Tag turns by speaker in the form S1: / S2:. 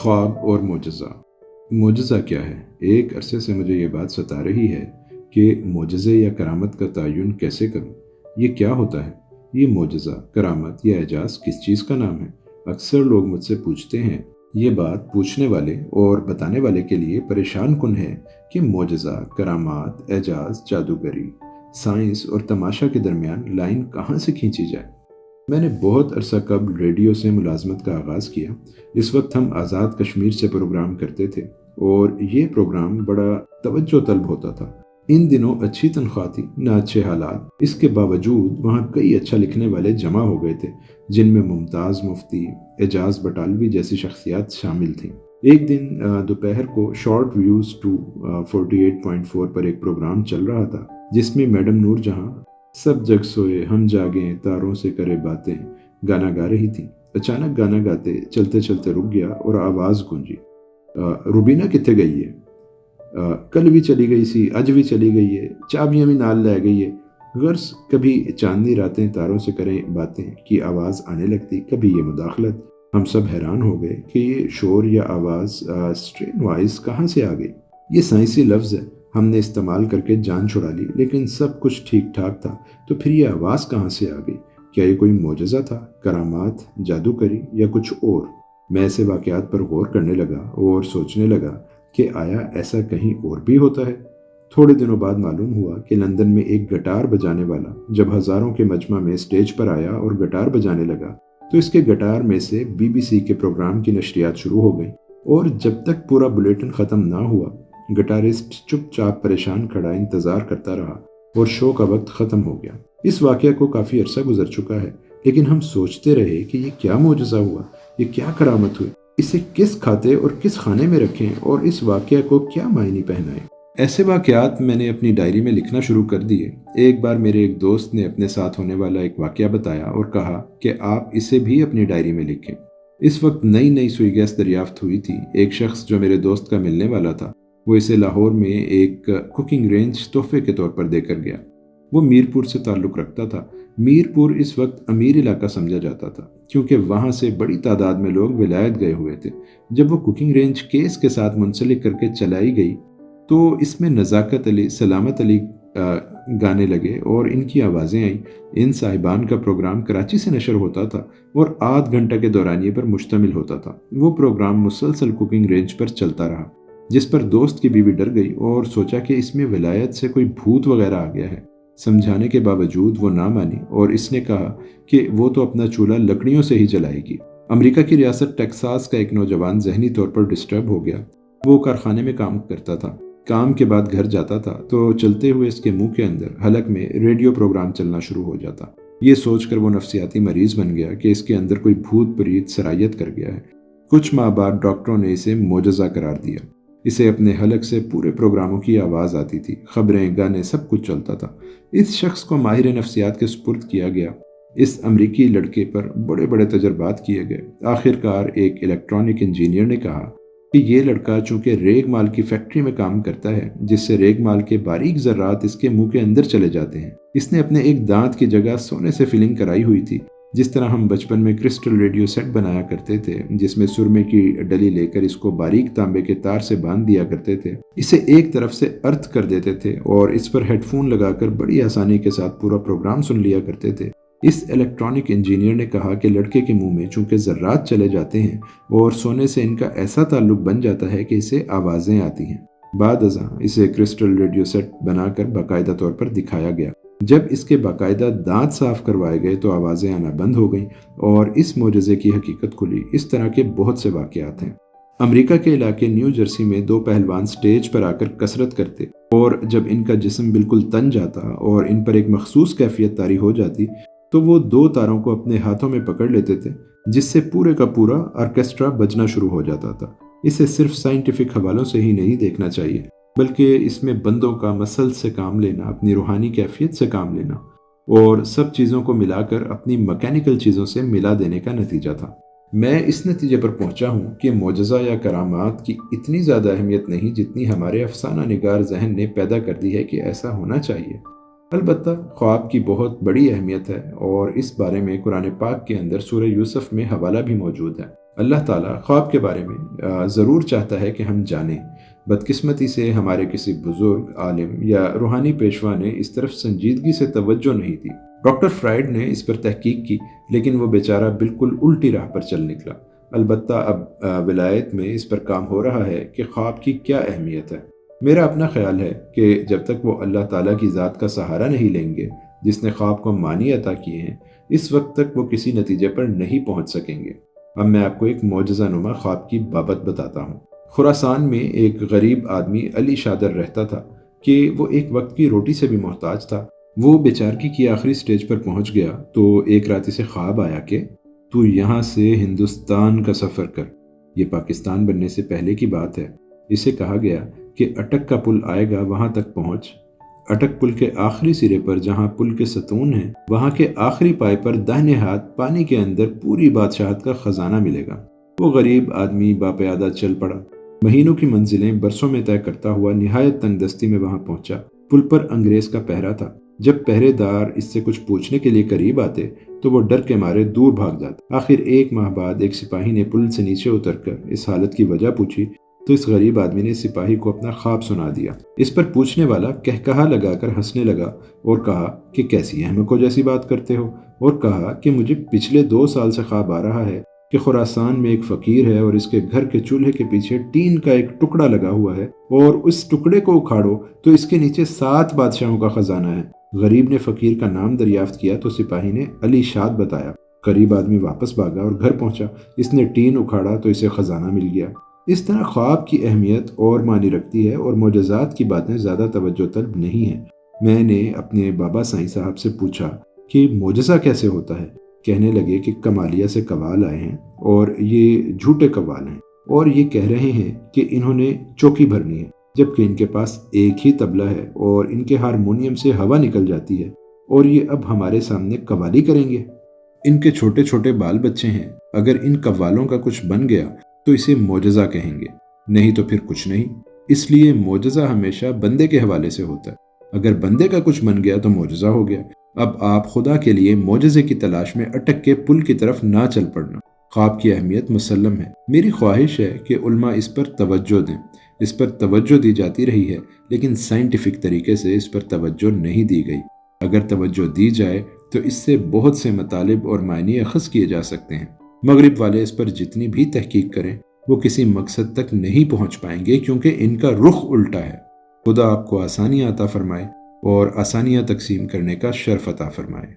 S1: ख्वाब और मोजज़ा। मोजज़ा क्या है? एक अरसे से मुझे ये बात सता रही है कि मोजज़े या करामत का तयन कैसे करूं? ये क्या होता है? ये मोजज़ा, करामत या एजाज़ किस चीज़ का नाम है? अक्सर लोग मुझसे पूछते हैं। ये बात पूछने वाले और बताने वाले के लिए परेशान कुन है कि मोजज़ा, करामात, एजाज़, जादूगरी, साइंस और तमाशा के दरमियान लाइन कहाँ से खींची जाए। मैंने बहुत अरसा कबल रेडियो से मुलाजमत का आगाज़ किया। इस वक्त हम आज़ाद कश्मीर से प्रोग्राम करते थे और ये प्रोग्राम बड़ा तवज्जो तलब होता था। इन दिनों अच्छी तनख्वाह थी, ना अच्छे हालात। इसके बावजूद वहाँ कई अच्छा लिखने वाले जमा हो गए थे, जिनमें मुमताज़ मुफ्ती, एजाज बटालवी जैसी शख्सियात शामिल थीं। एक दिन दोपहर को शॉर्ट व्यूज़ टू 48.4 पर एक प्रोग्राम चल रहा था, जिसमें मैडम नूर जहाँ सब जग सोए हम जागे तारों से करे बातें गाना गा रही थी। अचानक गाना गाते चलते चलते रुक गया और आवाज़ गूंजी, रुबीना कितने गई है? कल भी चली गई सी, अज भी चली गई है, चाबियां भी नाल लै गई है। गर्स कभी चांदनी रातें तारों से करें बातें की आवाज़ आने लगती, कभी ये मुदाखलत। हम सब हैरान हो गए कि ये शोर या आवाज़ स्ट्रेन वॉइस कहाँ से आ गई। ये साइंसी लफ्ज़ है, हमने इस्तेमाल करके जान छुड़ा ली, लेकिन सब कुछ ठीक ठाक था। तो फिर ये आवाज़ कहाँ से आ गई? क्या ये कोई मोजज़ा था, करामात, जादूगरी या कुछ और? मैं ऐसे वाक़यात पर गौर करने लगा और सोचने लगा कि आया ऐसा कहीं और भी होता है। थोड़े दिनों बाद मालूम हुआ कि लंदन में एक गिटार बजाने वाला जब हज़ारों के मजमा में स्टेज पर आया और गिटार बजाने लगा, तो इसके गिटार में से BBC के प्रोग्राम की नशरियात शुरू हो गई। और जब तक पूरा बुलेटिन ख़त्म ना हुआ, गिटारिस्ट चुपचाप परेशान खड़ा इंतज़ार करता रहा और शो का वक्त ख़त्म हो गया। इस वाक़या को काफ़ी अरसा गुजर चुका है, लेकिन हम सोचते रहे कि ये क्या मोजज़ा हुआ, ये क्या करामत हुई, इसे किस खाते और किस खाने में रखें और इस वाक़या को क्या मायने पहनाएं। ऐसे वाक़यात मैंने अपनी डायरी में लिखना शुरू कर दिए। एक बार मेरे एक दोस्त ने अपने साथ होने वाला एक वाक़या बताया और कहा कि आप इसे भी अपनी डायरी में लिखें। इस वक्त नई नई सुई गैस दरियाफ्त हुई थी। एक शख्स जो मेरे दोस्त का मिलने वाला था, वो इसे लाहौर में एक कुकिंग रेंज तोहफे के तौर पर देकर गया। वो मीरपुर से ताल्लुक़ रखता था। मीरपुर इस वक्त अमीर इलाका समझा जाता था, क्योंकि वहाँ से बड़ी तादाद में लोग विलायत गए हुए थे। जब वो कुकिंग रेंज केस के साथ मुंसलिक करके चलाई गई, तो इसमें नज़ाकत अली, सलामत अली गाने लगे और इनकी आवाज़ें आईं। इन साहिबान का प्रोग्राम कराची से नशर होता था और आध घंटा के दौरानिए पर मुश्तमिल होता था। वो प्रोग्राम मुसलसल कुकिंग रेंज पर चलता रहा, जिस पर दोस्त की बीवी डर गई और सोचा कि इसमें विलायत से कोई भूत वगैरह आ गया है। समझाने के बावजूद वो ना मानी और इसने कहा कि वो तो अपना चूल्हा लकड़ियों से ही जलाएगी। अमेरिका की रियासत टेक्सास का एक नौजवान जहनी तौर पर डिस्टर्ब हो गया। वो कारखाने में काम करता था। काम के बाद घर जाता था तो चलते हुए इसके मुंह के अंदर हलक में रेडियो प्रोग्राम चलना शुरू हो जाता। ये सोचकर वो नफ्सियाती मरीज बन गया कि इसके अंदर कोई भूत प्रीत सरायत कर गया है। कुछ माह बाद डॉक्टरों ने इसे मोजज़ा करार दिया। इसे अपने हलक से पूरे प्रोग्रामों की आवाज़ आती थी, खबरें, गाने, सब कुछ चलता था। इस शख्स को माहिर नफ्सियात के सुपुर्द किया गया। इस अमरीकी लड़के पर बड़े बड़े तजर्बात किए गए। आखिरकार एक इलेक्ट्रॉनिक इंजीनियर ने कहा कि ये लड़का चूंकि रेग माल की फैक्ट्री में काम करता है, जिससे रेग माल के बारीक ज़र्रात इसके मुंह के अंदर चले जाते हैं। इसने अपने एक दांत की जगह सोने से फिलिंग कराई हुई थी, जिस तरह हम बचपन में क्रिस्टल रेडियो सेट बनाया करते थे, जिसमें सुरमे की डली लेकर इसको बारीक तांबे के तार से बांध दिया करते थे। इसे एक तरफ से अर्थ कर देते थे और इस पर हेडफोन लगाकर बड़ी आसानी के साथ पूरा प्रोग्राम सुन लिया करते थे। इस इलेक्ट्रॉनिक इंजीनियर ने कहा कि लड़के के मुंह में चूंकि ज़र्रात चले जाते हैं और सोने से इनका ऐसा ताल्लुक बन जाता है कि इसे आवाज़ें आती हैं। बाद अज़ां इसे क्रिस्टल रेडियो सेट बनाकर बाकायदा तौर पर दिखाया गया। जब इसके बाकायदा दांत साफ करवाए गए तो आवाज़ें आना बंद हो गईं और इस मोजज़े की हकीकत खुली। इस तरह के बहुत से वाक़यात हैं। अमेरिका के इलाके न्यू जर्सी में दो पहलवान स्टेज पर आकर कसरत करते और जब इनका जिस्म बिल्कुल तन जाता और इन पर एक मखसूस कैफियत तारी हो जाती, तो वो दो तारों को अपने हाथों में पकड़ लेते थे, जिससे पूरे का पूरा ऑर्केस्ट्रा बजना शुरू हो जाता था। इसे सिर्फ साइंटिफिक हवालों से ही नहीं देखना चाहिए, बल्कि इसमें बंदों का मसल से काम लेना, अपनी रूहानी कैफियत से काम लेना और सब चीज़ों को मिलाकर अपनी मैकेनिकल चीज़ों से मिला देने का नतीजा था। मैं इस नतीजे पर पहुंचा हूं कि मोजज़ा या करामात की इतनी ज़्यादा अहमियत नहीं जितनी हमारे अफसाना निगार जहन ने पैदा कर दी है कि ऐसा होना चाहिए। अलबत्ता ख्वाब की बहुत बड़ी अहमियत है और इस बारे में कुरान पाक के अंदर सूरह यूसुफ में हवाला भी मौजूद है। اللہ تعالیٰ خواب کے بارے میں ضرور چاہتا ہے کہ ہم جانیں۔ بدقسمتی سے ہمارے کسی بزرگ عالم یا روحانی پیشوا نے اس طرف سنجیدگی سے توجہ نہیں دی۔ ڈاکٹر فرائیڈ نے اس پر تحقیق کی، لیکن وہ بیچارہ بالکل الٹی راہ پر چل نکلا۔ البتہ اب ولایت میں اس پر کام ہو رہا ہے کہ خواب کی کیا اہمیت ہے۔ میرا اپنا خیال ہے کہ جب تک وہ اللہ تعالیٰ کی ذات کا سہارا نہیں لیں گے جس نے خواب کو معنی عطا کیے ہیں، اس وقت تک وہ کسی نتیجے پر نہیں پہنچ سکیں گے۔ اب میں آپ کو ایک معجزہ نما خواب کی بابت بتاتا ہوں۔ خراسان میں ایک غریب آدمی علی شادر رہتا تھا کہ وہ ایک وقت کی روٹی سے بھی محتاج تھا۔ وہ بیچارگی کی آخری سٹیج پر پہنچ گیا تو ایک رات اسے خواب آیا کہ تو یہاں سے ہندوستان کا سفر کر۔ یہ پاکستان بننے سے پہلے کی بات ہے۔ اسے کہا گیا کہ اٹک کا پل آئے گا، وہاں تک پہنچ۔ اٹک پل کے آخری سرے پر جہاں پل کے ستون ہیں، وہاں کے آخری پائے پر داہنے ہاتھ پانی کے اندر پوری بادشاہت کا خزانہ ملے گا۔ وہ غریب آدمی باپیادہ چل پڑا۔ مہینوں کی منزلیں برسوں میں طے کرتا ہوا نہایت تنگ دستی میں وہاں پہنچا۔ پل پر انگریز کا پہرا تھا۔ جب پہرے دار اس سے کچھ پوچھنے کے لیے قریب آتے تو وہ ڈر کے مارے دور بھاگ جاتا۔ آخر 1 ماہ بعد ایک سپاہی نے پل سے نیچے اتر کر اس حالت کی وجہ پوچھی تو اس غریب آدمی نے سپاہی کو اپنا خواب سنا دیا۔ اس پر پوچھنے والا کہا لگا کر ہنسنے لگا اور کہا کہ کیسی احمقوں جیسی بات کرتے ہو، اور کہا کہ مجھے پچھلے 2 سال سے خواب آ رہا ہے کہ خراسان میں ایک فقیر ہے اور اس کے گھر کے چولہے کے پیچھے ٹین کا ایک ٹکڑا لگا ہوا ہے، اور اس ٹکڑے کو اکھاڑو تو اس کے نیچے 7 بادشاہوں کا خزانہ ہے۔ غریب نے فقیر کا نام دریافت کیا تو سپاہی نے علی شاد بتایا۔ غریب آدمی واپس بھاگا اور گھر پہنچا۔ اس نے ٹین اکھاڑا تو اسے خزانہ مل گیا۔ اس طرح خواب کی اہمیت اور معنی رکھتی ہے، اور معجزات کی باتیں زیادہ توجہ طلب نہیں ہیں۔ میں نے اپنے بابا سائیں صاحب سے پوچھا کہ معجزہ کیسے ہوتا ہے؟ کہنے لگے کہ کمالیہ سے قوال آئے ہیں اور یہ جھوٹے قوال ہیں، اور یہ کہہ رہے ہیں کہ انہوں نے چوکی بھرنی ہے، جبکہ ان کے پاس ایک ہی طبلہ ہے اور ان کے ہارمونیم سے ہوا نکل جاتی ہے، اور یہ اب ہمارے سامنے قوالی کریں گے۔ ان کے چھوٹے چھوٹے بال بچے ہیں، اگر ان قوالوں کا کچھ بن گیا تو اسے معجزہ کہیں گے، نہیں تو پھر کچھ نہیں۔ اس لیے معجزہ ہمیشہ بندے کے حوالے سے ہوتا ہے۔ اگر بندے کا کچھ بن گیا تو معجزہ ہو گیا۔ اب آپ خدا کے لیے معجزے کی تلاش میں اٹک کے پل کی طرف نہ چل پڑنا۔ خواب کی اہمیت مسلم ہے۔ میری خواہش ہے کہ علماء اس پر توجہ دیں۔ اس پر توجہ دی جاتی رہی ہے، لیکن سائنٹیفک طریقے سے اس پر توجہ نہیں دی گئی۔ اگر توجہ دی جائے تو اس سے بہت سے مطالب اور معنی اخذ کیے جا سکتے ہیں۔ مغرب والے اس پر جتنی بھی تحقیق کریں وہ کسی مقصد تک نہیں پہنچ پائیں گے، کیونکہ ان کا رخ الٹا ہے۔ خدا آپ کو آسانیاں عطا فرمائے اور آسانیاں تقسیم کرنے کا شرف عطا فرمائے۔